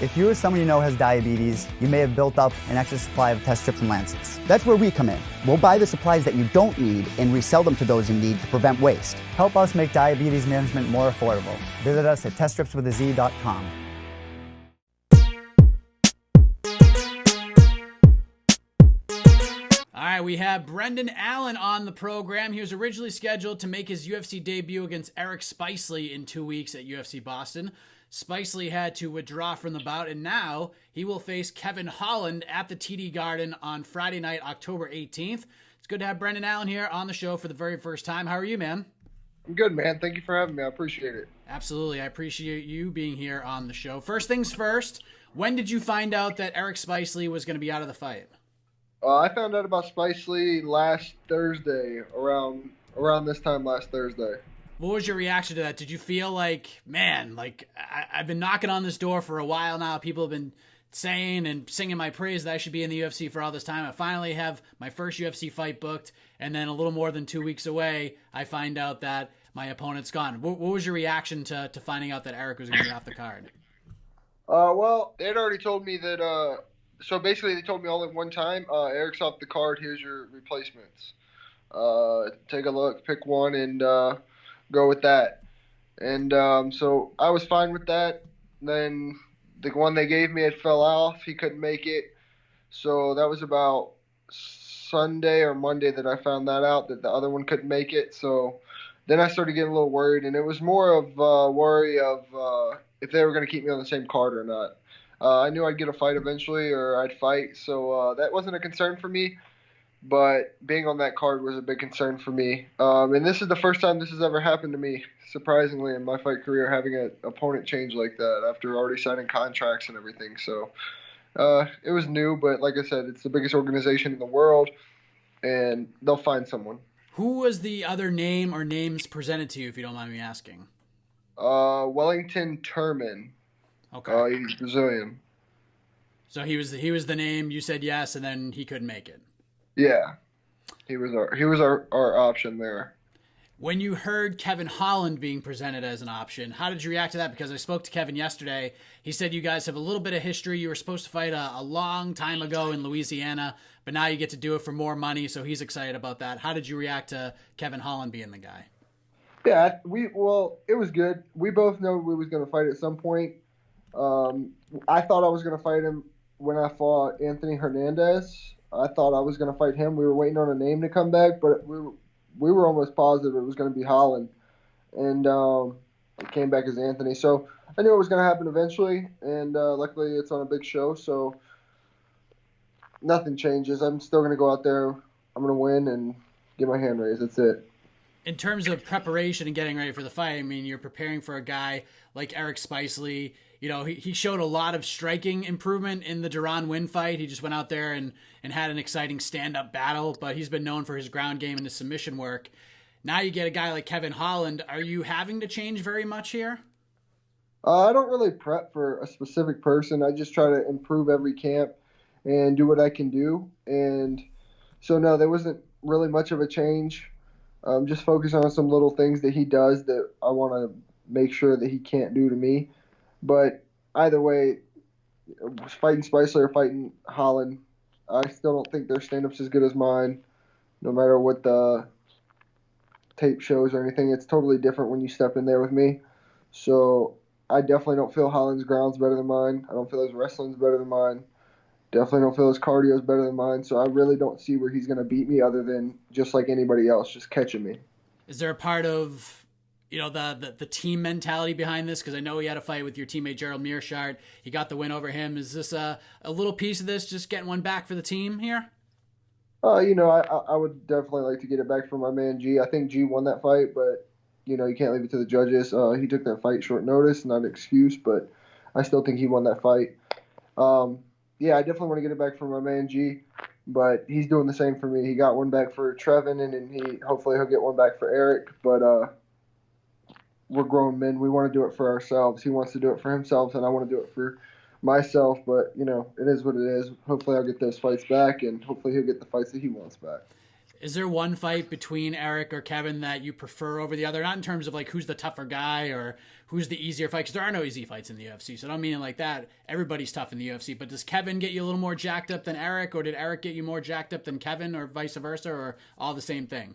If you or someone you know has diabetes, you may have built up an extra supply of test strips and lancets. That's where we come in. We'll buy the supplies that you don't need and resell them to those in need to prevent waste. Help us make diabetes management more affordable. Visit us at teststripswithaz.com. All right, we have Brendan Allen on the program. He was originally scheduled to make his UFC debut against Eric Spicely in 2 weeks at UFC Boston. Spicely had to withdraw from the bout, and now he will face Kevin Holland at the TD Garden on Friday night, October 18th. It's good to have Brendan Allen here on the show for the very first time. How are you, man? I'm good, man. Thank you for having me. I appreciate it. Absolutely. I appreciate you being here on the show. First things first, when did you find out that Eric Spicely was going to be out of the fight? I found out about Spicely last Thursday, around this time last Thursday. What was your reaction to that? Did you feel like, man, like I've been knocking on this door for a while now. People have been saying and singing my praise that I should be in the UFC for all this time. I finally have my first UFC fight booked, and then a little more than 2 weeks away, I find out that my opponent's gone. What was your reaction to finding out that Eric was going to be off the card? Well, they had already told me that. So basically, they told me all at one time, Eric's off the card. Here's your replacements. Take a look, pick one, and go with that. And so I was fine with that. Then the one they gave me, it fell off. He couldn't make it. So that was about Sunday or Monday that I found that out, that the other one couldn't make it. So then I started getting a little worried, and it was more of worry of if they were going to keep me on the same card or not. I knew I'd get a fight eventually, or I'd fight, so that wasn't a concern for me. But being on that card was a big concern for me. And this is the first time this has ever happened to me, surprisingly, in my fight career, having an opponent change like that after already signing contracts and everything. So it was new, but like I said, it's the biggest organization in the world, and they'll find someone. Who was the other name or names presented to you, if you don't mind me asking? Wellington Turman. Okay. He's Brazilian. So he was the name. You said yes, and then he couldn't make it. Yeah, he was our option there. When you heard Kevin Holland being presented as an option, how did you react to that? Because I spoke to Kevin yesterday. He said you guys have a little bit of history. You were supposed to fight a long time ago in Louisiana, but now you get to do it for more money, so he's excited about that. How did you react to Kevin Holland being the guy? Yeah, it was good. We both know we was going to fight at some point. I thought I was going to fight him when I fought Anthony Hernandez. I thought I was going to fight him. We were waiting on a name to come back, but we were almost positive it was going to be Holland. And it came back as Anthony. So I knew it was going to happen eventually, and luckily it's on a big show, so nothing changes. I'm still going to go out there. I'm going to win and get my hand raised. That's it. In terms of preparation and getting ready for the fight, I mean, you're preparing for a guy like Eric Spicely. You know, he showed a lot of striking improvement in the Duran Win fight. He just went out there and had an exciting stand-up battle, but he's been known for his ground game and his submission work. Now you get a guy like Kevin Holland. Are you having to change very much here? I don't really prep for a specific person. I just try to improve every camp and do what I can do. And so, no, there wasn't really much of a change. Just focus on some little things that he does that I want to make sure that he can't do to me. But either way, fighting Spicely or fighting Holland, I still don't think their stand-up's as good as mine, no matter what the tape shows or anything. It's totally different when you step in there with me. So I definitely don't feel Holland's ground's better than mine. I don't feel his wrestling's better than mine. Definitely don't feel his cardio's better than mine. So I really don't see where he's going to beat me other than just like anybody else, just catching me. Is there a part of, you know, the team mentality behind this? Because I know he had a fight with your teammate Gerald Mearshart. He got the win over him. Is this a little piece of this, just getting one back for the team here? You know, I would definitely like to get it back for my man G. I think G won that fight, but, you know, you can't leave it to the judges. He took that fight short notice, not an excuse, but I still think he won that fight. Yeah, I definitely want to get it back for my man G, but he's doing the same for me. He got one back for Trevin, and hopefully he'll get one back for Eric, but we're grown men. We want to do it for ourselves. He wants to do it for himself, and I want to do it for myself, but, you know, it is what it is. Hopefully I'll get those fights back, and hopefully he'll get the fights that he wants back. Is there one fight between Eric or Kevin that you prefer over the other? Not in terms of like who's the tougher guy or who's the easier fight, because there are no easy fights in the UFC. So I don't mean it like that. Everybody's tough in the UFC. But does Kevin get you a little more jacked up than Eric, or did Eric get you more jacked up than Kevin, or vice versa, or all the same thing?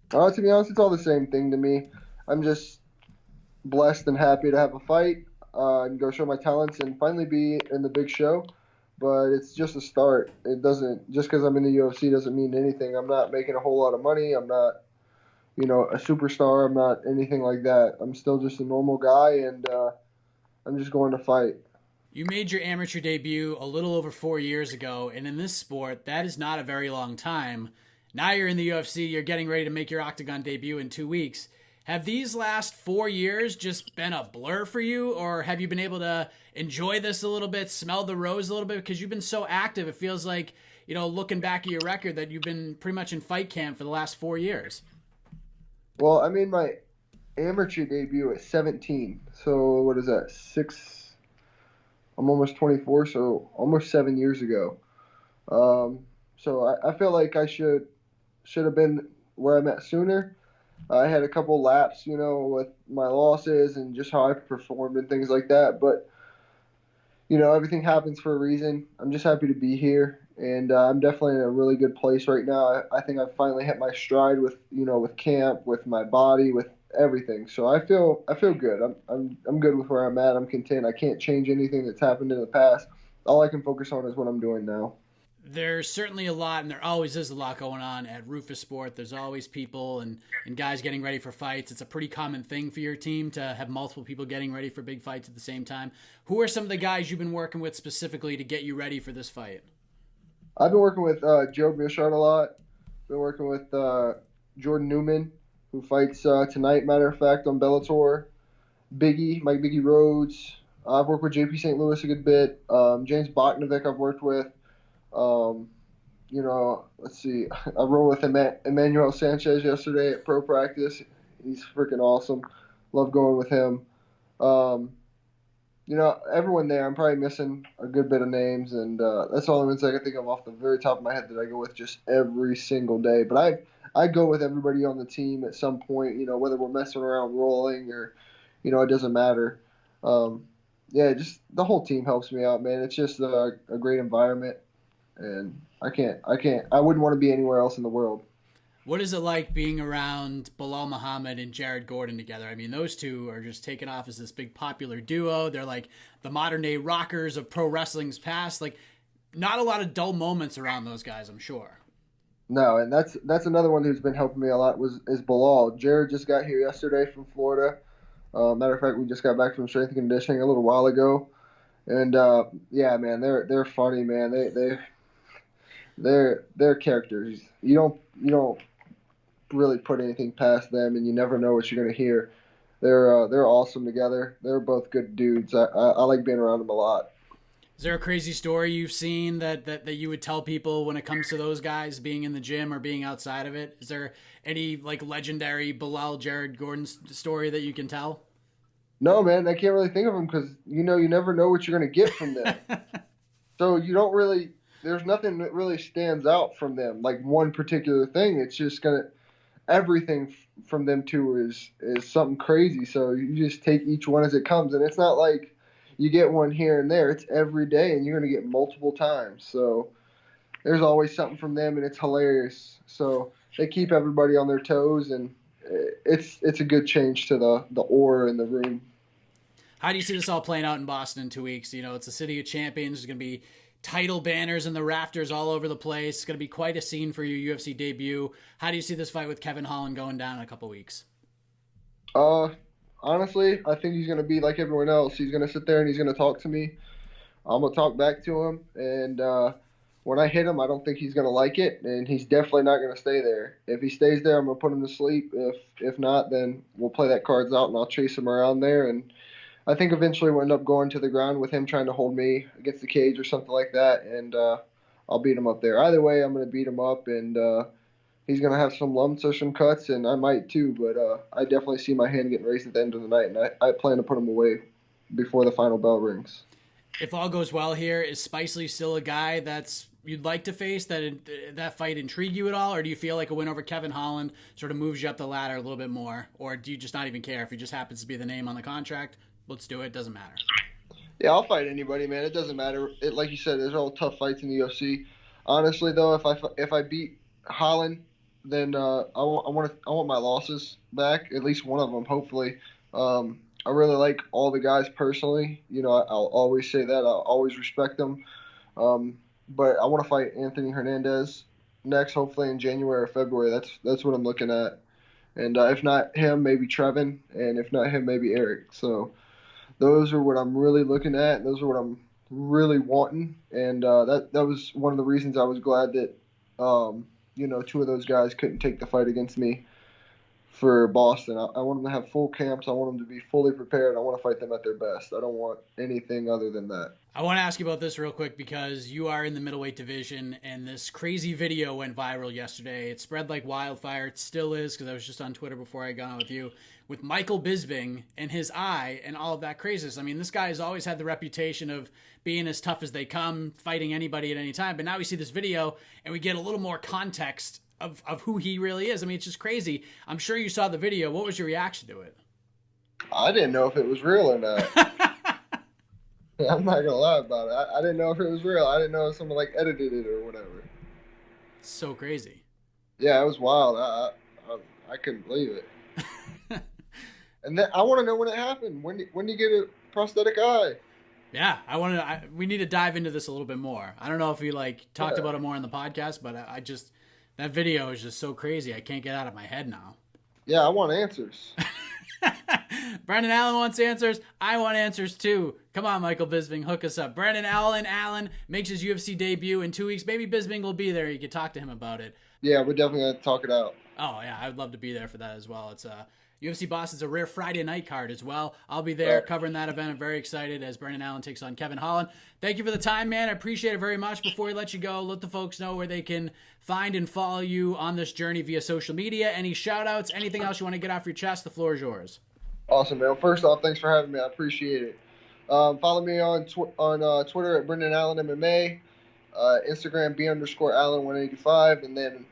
To be honest, it's all the same thing to me. I'm just blessed and happy to have a fight and go show my talents and finally be in the big show. But it's just a start. It doesn't, just because I'm in the UFC doesn't mean anything. I'm not making a whole lot of money. I'm not, a superstar. I'm not anything like that. I'm still just a normal guy, and I'm just going to fight. You made your amateur debut a little over 4 years ago, and in this sport, that is not a very long time. Now you're in the UFC, you're getting ready to make your Octagon debut in 2 weeks. Have these last 4 years just been a blur for you, or have you been able to enjoy this a little bit, smell the rose a little bit? Because you've been so active, it feels like, looking back at your record, that you've been pretty much in fight camp for the last 4 years. Well, I made my amateur debut at 17. So what is that? I'm almost 24, so almost 7 years ago. So I feel like I should have been where I'm at sooner. I had a couple laps, with my losses and just how I performed and things like that. But, everything happens for a reason. I'm just happy to be here, and I'm definitely in a really good place right now. I think I've finally hit my stride with, with camp, with my body, with everything. So I feel good. I'm good with where I'm at. I'm content. I can't change anything that's happened in the past. All I can focus on is what I'm doing now. There's certainly a lot, and there always is a lot going on at Rufus Sport. There's always people and guys getting ready for fights. It's a pretty common thing for your team to have multiple people getting ready for big fights at the same time. Who are some of the guys you've been working with specifically to get you ready for this fight? I've been working with Joe Bishart a lot. Been working with Jordan Newman, who fights tonight, matter of fact, on Bellator. Mike Biggie Rhodes. I've worked with JP St. Louis a good bit. James Boknovic I've worked with. Let's see. I rode with Emmanuel Sanchez yesterday at pro practice. He's freaking awesome. Love going with him. Everyone there. I'm probably missing a good bit of names, and that's all the ones I can think of off the very top of my head that I go with just every single day. But I go with everybody on the team at some point. Whether we're messing around rolling or, it doesn't matter. Just the whole team helps me out, man. It's just a great environment. And I wouldn't want to be anywhere else in the world. What is it like being around Bilal Muhammad and Jared Gordon together? I mean, those two are just taken off as this big popular duo. They're like the modern day rockers of pro wrestling's past. Like, not a lot of dull moments around those guys, I'm sure. No, and that's another one who's been helping me a lot is Bilal. Jared just got here yesterday from Florida. Matter of fact, we just got back from strength and conditioning a little while ago. And man, they're funny, man. They're characters. You don't really put anything past them, and you never know what you're gonna hear. They're awesome together. They're both good dudes. I like being around them a lot. Is there a crazy story you've seen that you would tell people when it comes to those guys being in the gym or being outside of it? Is there any like legendary Bilal Jared Gordon story that you can tell? No, man, I can't really think of them because you never know what you're gonna get from them. So you don't really. There's nothing that really stands out from them, like one particular thing. It's just everything from them two is something crazy. So you just take each one as it comes, and it's not like you get one here and there. It's every day, and you're gonna get multiple times. So there's always something from them, and it's hilarious. So they keep everybody on their toes, and it's a good change to the aura in the room. How do you see this all playing out in Boston in 2 weeks? It's a city of champions. There's gonna be title banners in the rafters all over the place. It's going to be quite a scene for your UFC debut. How do you see this fight with Kevin Holland going down in a couple weeks? Honestly, I think he's going to be like everyone else. He's going to sit there and he's going to talk to me. I'm going to talk back to him. And when I hit him, I don't think he's going to like it. And he's definitely not going to stay there. If he stays there, I'm going to put him to sleep. If not, then we'll play that cards out and I'll chase him around there. And I think eventually we'll end up going to the ground with him trying to hold me against the cage or something like that, and I'll beat him up there. Either way, I'm going to beat him up, and he's going to have some lumps or some cuts, and I might too, but I definitely see my hand getting raised at the end of the night, and I plan to put him away before the final bell rings. If all goes well here, is Spicely still a guy that's you'd like to face that fight intrigue you at all, or do you feel like a win over Kevin Holland sort of moves you up the ladder a little bit more, or do you just not even care if he just happens to be the name on the contract? Let's do it. Doesn't matter. Yeah, I'll fight anybody, man. It doesn't matter. Like you said, there's all tough fights in the UFC. Honestly, though, if I beat Holland, then I want my losses back, at least one of them, hopefully. I really like all the guys personally. I'll always say that. I'll always respect them. But I want to fight Anthony Hernandez next, hopefully in January or February. That's what I'm looking at. And if not him, maybe Trevin, and if not him, maybe Eric. So those are what I'm really looking at. Those are what I'm really wanting. And that was one of the reasons I was glad that two of those guys couldn't take the fight against me for Boston. I want them to have full camps. I want them to be fully prepared. I want to fight them at their best. I don't want anything other than that. I want to ask you about this real quick because you are in the middleweight division, and this crazy video went viral yesterday. It spread like wildfire. It still is, because I was just on Twitter before I got on with you, with Michael Bisping and his eye and all of that craziness. I mean, this guy has always had the reputation of being as tough as they come, fighting anybody at any time. But now we see this video, and we get a little more context of who he really is. I mean, it's just crazy. I'm sure you saw the video. What was your reaction to it? I didn't know if it was real or not. I'm not going to lie about it. I didn't know if it was real. I didn't know if someone edited it or whatever. So crazy. Yeah, it was wild. I couldn't believe it. And then I want to know when it happened. When do you get a prosthetic eye? Yeah, we need to dive into this a little bit more. I don't know if we talked about it more on the podcast, but I just, that video is just so crazy. I can't get out of my head now. Yeah, I want answers. Brendan Allen wants answers. I want answers too. Come on, Michael Bisping, hook us up. Brendan Allen makes his UFC debut in 2 weeks. Maybe Bisping will be there. You can talk to him about it. Yeah, we're definitely going to talk it out. Oh, yeah, I would love to be there for that as well. It's UFC Boston's a rare Friday night card as well. I'll be there covering that event. I'm very excited as Brendan Allen takes on Kevin Holland. Thank you for the time, man. I appreciate it very much. Before we let you go, let the folks know where they can find and follow you on this journey via social media. Any shout-outs, anything else you want to get off your chest, the floor is yours. Awesome, man. First off, thanks for having me. I appreciate it. Follow me on Twitter at Brendan Allen MMA, Instagram B_Allen185, and then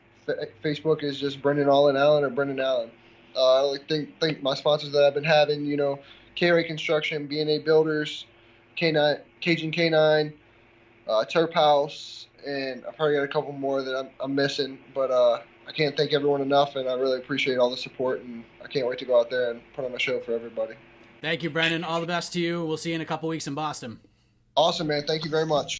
Facebook is just Brendan Allen or Brendan Allen. I like thank my sponsors that I've been having, K-Ray Construction, B&A Builders, Cajun K9, Turp House, and I've probably got a couple more that I'm missing, but I can't thank everyone enough, and I really appreciate all the support, and I can't wait to go out there and put on a show for everybody. Thank you, Brendan. All the best to you. We'll see you in a couple weeks in Boston. Awesome, man. Thank you very much.